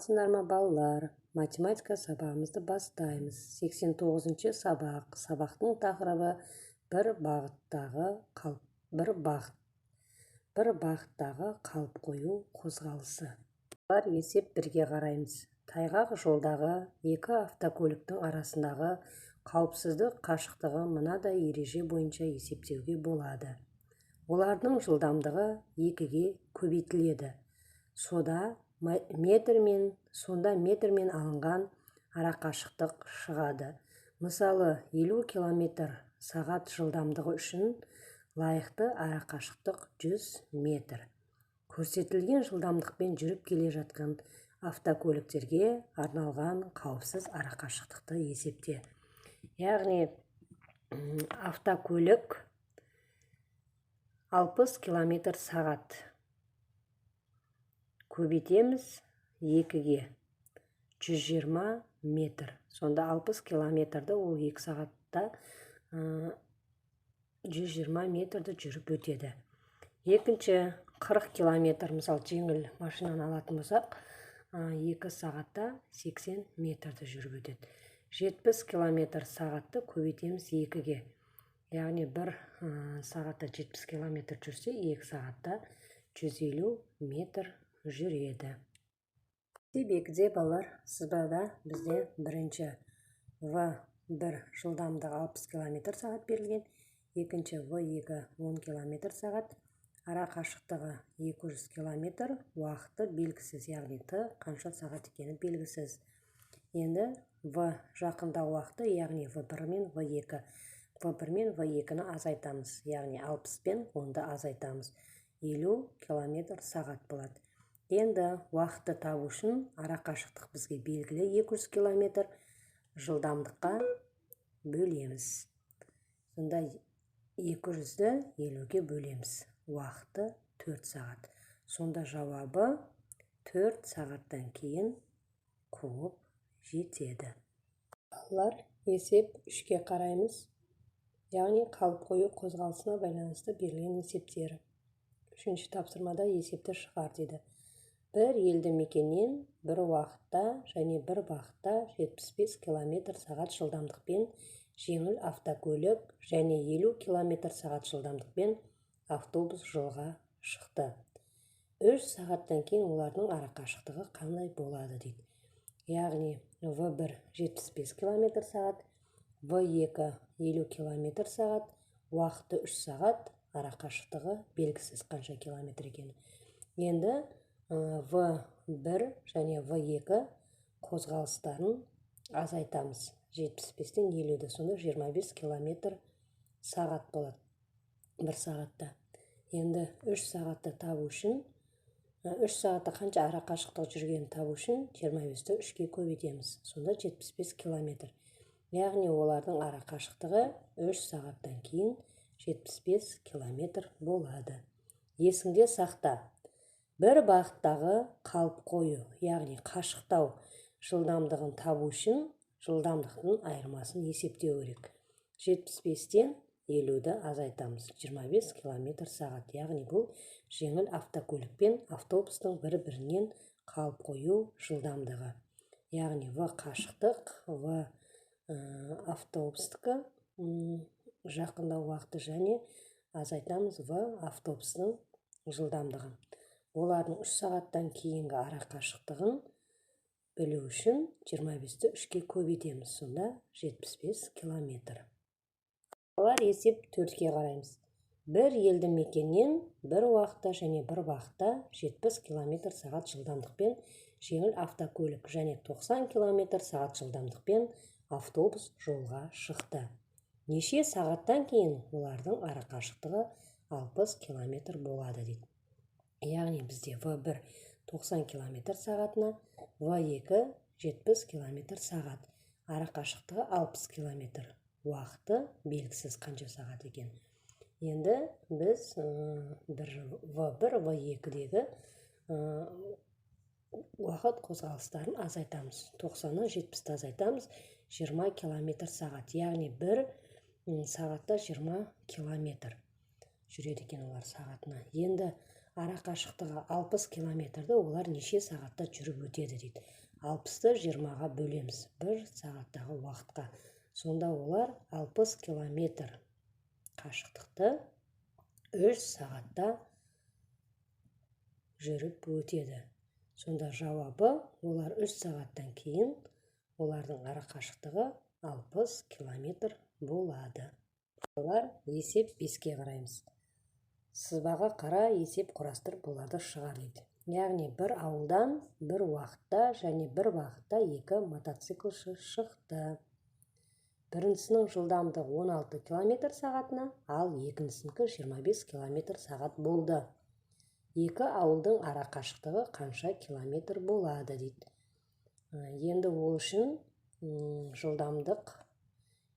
саламатсыздар ма балалар? Математика сабағымызды бастаймыз. 89-ші сабақ. Сабақтың тақырыбы бір бағыттағы қалып қою қозғалысы. Бар есеп бірге қараймыз. Тайғақ жолдағы екі автокөліктің арасындағы қауіпсіздік қашықтығы мынадай ереже бойынша есептеуге болады. Олардың жылдамдығы 2-ге көбейтіледі. Сонда метрмен алынған арақашықтық шығады. Мысалы, 50 км/сағат жылдамдығы үшін лайықты арақашықтық 100 метр. Көрсетілген жылдамдықпен жүріп келе жатқан автокөліктерге арналған қауіпсіз арақашықтықты есепте. Яғни автокөлік 60 км/сағат көбейтеміз 2-ге 120 метр. Сонда 60 км-ді ол 2 сағатта 120 метрді жүріп өтеді. Екінші 40 км, мысалы жеңіл машинаны алатын болсақ, 2 сағатта 80 метрді жүріп өтеді. 70 км/сағатты көбейтеміз 2-ге. Яғни 1 сағатта 70 км жүрсе, 2 сағатта 150 метр жүреді. Себекіде балалар сызбада бізде бірінші В1 жылдамдығы 60 км/сағат берілген, екінші В2 10 км/сағат, ара қашықтығы 200 км, уақыты белгісіз, яғни Т қанша сағат екені белгісіз. Енді В жақындау уақыты, яғни В1 мен В2. В1 мен В2-ні азайтамыз, яғни 60 пен 10-ды азайтамыз. 50 км/сағат болады. Енді уақытты табу үшін арақашықтық бізге белгілі 200 км, жылдамдыққа бөлеміз. Сонда 200-ді 50-ге бөлеміз. Уақыты 4 сағат. Сонда жауабы 4 сағаттан кейін қуып жетеді. Балалар, есеп 3-ке қараймыз. Яғни қалып қою қозғалысына байланысты берілген есептері. Үшінші тапсырмада есепті шығар деді. Бір елді мекеннен бір уақытта және бір бағытта 75 км/сағат жылдамдықпен жеңіл автокөлік және 50 км/сағат жылдамдықпен автобус жолға шықты. 3 сағаттан кейін олардың арақашықтығы қандай болады дейді. Яғни В1 75 км/сағат, В2 50 км/сағат, уақыты 3 сағат, арақашықтығы белгісіз қанша километр екені. Енді В1 және В2 қозғалыстарын азайтамыз. 75-тен 50-ді, сонда 25 км/сағат болады 1 сағатта. Енді 3 сағатты табу үшін, 3 сағатта қанша арақашықтық жүргенін табу үшін 25-ті 3-ке көбейтеміз. Сонда 75 км. Яғни олардың арақашықтығы 3 сағаттан кейін 75 км болады. Есіңде сақта. Бір бағыттағы қалып қою, яғни қашықтау жылдамдығын табу үшін жылдамдықтың айырмасын есептеу керек. 75-тен 50-ді азайтамыз. 25 км/сағат. Яғни бұл жеңіл автокөлік пен автобустың бір-бірінен қалып қою жылдамдығы. Яғни В қашықтық, В автобустікі жақындау уақыты және азайтамыз В автобустың жылдамдығын. Олардың 3 сағаттан кейінгі арақашықтығын білу үшін 25-ті 3-ке көбейтеміз. Сонда 75 км. Олар есеп 4-ке қараймыз. Бір елді мекеннен бір уақытта және бір бағытта 70 км/сағат жылдамдықпен жеңіл автокөлік және 90 км/сағат жылдамдықпен автобус жолға шықты. Неше сағаттан кейін олардың арақашықтығы 60 км болады дейді. Яғни бізде В1 90 км/сағатына, В2 70 км/сағат. Арақашықтығы 60 км. Уақыты белгісіз қанша сағат екен. Енді біз В1, В2-дегі уақыт қозғалыстарын азайтамыз. 90-ны 70-ті азайтамыз. 20 км/сағат. Яғни 1 сағатта 20 км жүреді екен олар сағатына. Енді ара қашықтығы 60 километрді олар неше сағатта жүріп өтеді дейді. 60-ты 20-ға бөлеміз 1 сағаттағы уақытқа. Сонда олар 60 километр қашықтықты 3 сағатта жүріп өтеді. Сонда жауабы олар 3 сағаттан кейін олардың ара қашықтығы 60 километр болады. Олар есеп 5-ке қараймыз. Сызбаға қара, есеп құрастыр, оларды шығар дейді. Яғни бір ауылдан бір уақытта және бір бағытта 2 мотоциклші шықты. Біріншісінің жылдамдығы 16 км сағатына, ал екіншісінікі 25 км сағат болды. Екі ауылдың ара қашықтығы қанша километр болады дейді. Енді ол үшін жылдамдық,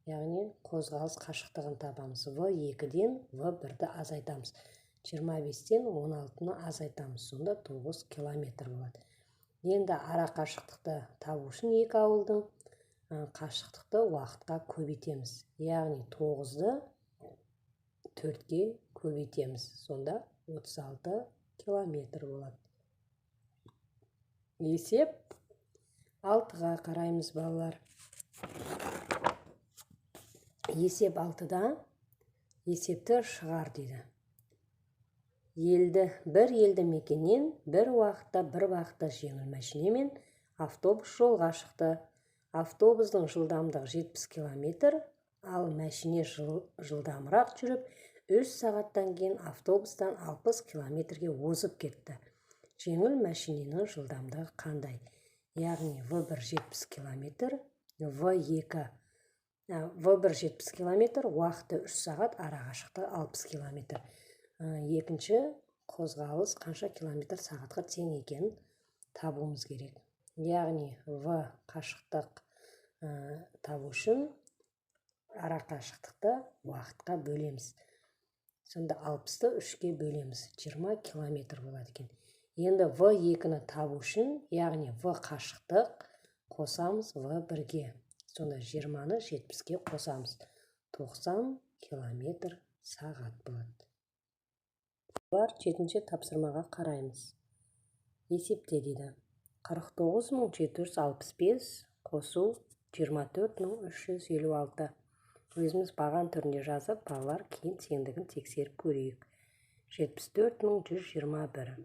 яғни қозғалыс қашықтығын табамыз. В2-ден В1-ді азайтамыз. 25-тен 16-ны азайтамыз. Сонда 9 километр болады. Енді ара қашықтықты табу үшін екі ауылдың қашықтықты уақытқа көбейтеміз. Яғни 9-ды 4-ке көбейтеміз. Сонда 36 километр болады. Есеп 6-ға қараймыз, балалар. Есеп 6-да есепті шығар дейді. Бір елді мекеннен бір бағытта жеңіл мәшинемен автобус жолға шықты. Автобустың жылдамдығы 70 км, ал мәшине жылдамырақ жүріп, 3 сағаттан кейін автобустан 60 км-ге озып кетті. Жеңіл мәшиненің жылдамдығы қандай? Яғни В1 70 км, В1 70 км, уақыты 3 сағат, ара қашықтығы 60 км. Екінші қозғалыс қанша километр сағатқа тең екенін табуымыз керек. Яғни В қашықтық табу үшін ара қашықтықты уақытқа бөлеміз. Сонда 60-ты 3-ке бөлеміз. 20 километр болады екен. Енді В2-ні табу үшін, яғни В қашықтық қосамыз В1-ге. Сонда 20-ны 70-ке қосамыз. 90 километр сағат болады. 7-ші тапсырмаға қараймыз. Есепте дейді. 49.765 қосу 24.356. Өзіміз баған түрінде жазып, балалар кейін теңдігін тексеріп көрейік. 74.121.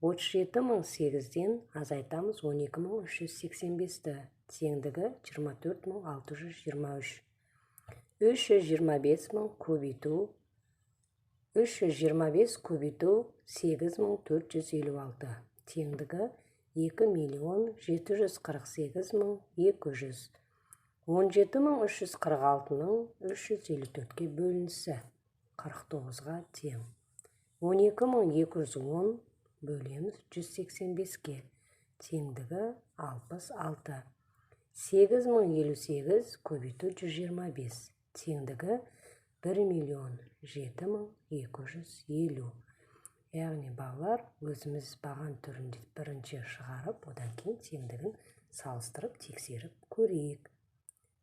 37.008-ден азайтамыз 12.385-ті. Теңдігі 24.623. 325.000 көбейту 8.456. Теңдігі 2.748.200. 17.346-ның 354-ке бөлінісі 49-ға тең. 12.210 бөлеміз 185-ке. Теңдігі 66. 8.058 көбейту 125. Теңдігі 1.007.250. Яғни балалар, өзіміз баған түрінде бірінші шығарып, одан кейін теңдігін салыстырып, тексеріп көрейік.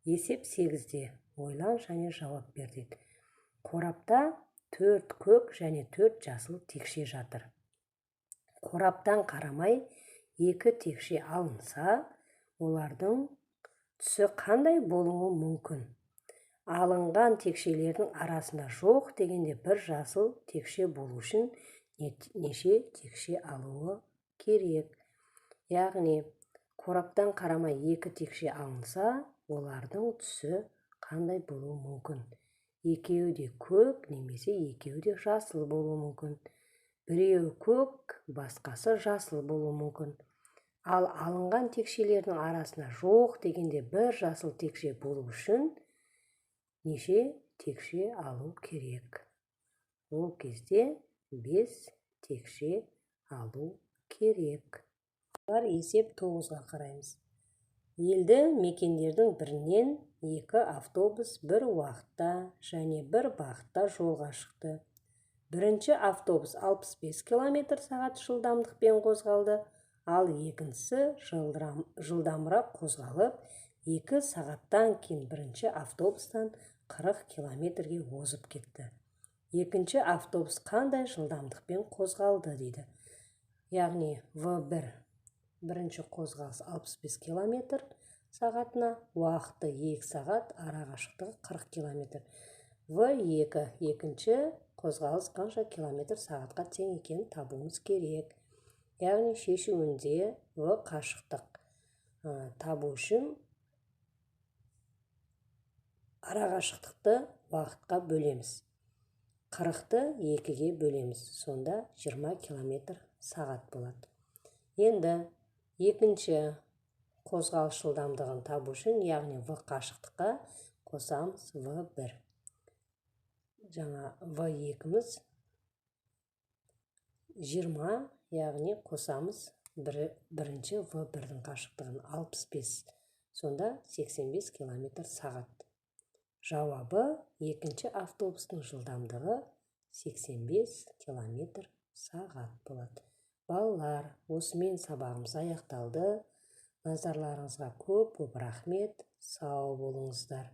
Есеп 8-де. Ойлан және жауап бер дейді. Қорапта 4 көк және 4 жасыл текше жатыр. Қораптан қарамай 2 текше алынса, олардың түсі қандай болуы мүмкін? Алынған текшелердің арасында жоқ дегенде бір жасыл текше болу үшін неше текше алуы керек? Яғни, қораптан қарамай 2 текше алынса, олардың түсі қандай болуы мүмкін? Екеуі де көк немесе екеуі де жасыл болуы мүмкін. Біреуі көк, басқасы жасыл болуы мүмкін. Ал алынған текшелердің арасында жоқ дегенде бір жасыл текше болу үшін неше текше алу керек? Ол кезде 5 текше алу керек. Есеп 9-ға қараймыз. Елді мекендердің бірінен 2 автобус бір уақытта және бір бағытта жолға шықты. Бірінші автобус 65 км сағат жылдамдықпен қозғалды, ал екіншісі жылдамырақ қозғалып, 2 сағаттан кейін бірінші автобустан 40 км-ге озып кетті. екінші автобус қандай жылдамдықпен қозғалды дейді. Яғни В1 бірінші қозғалыс 65 км сағатына, уақыты 2 сағат, арақашықтығы 40 км. В2 екінші қозғалыс қанша км сағатқа тең екенін табуымыз керек. Яғни шешуінде В қашықтық табу үшін арақашықтықты уақытқа бөлеміз. 40-ты 2-ге бөлеміз. Сонда 20 км сағат болады. Енді екінші қозғалыс жылдамдығын табу үшін, яғни В қашықтыққа қосамыз В1. Жаңа В2-міз 20, яғни қосамыз бірінші В1-дің қашықтығын 65. Сонда 85 км сағат. Жауабы екінші автобустың жылдамдығы 85 км сағат болады. Балалар, осымен сабағымыз аяқталды. Назарларыңызға көп рахмет. Сау болыңыздар.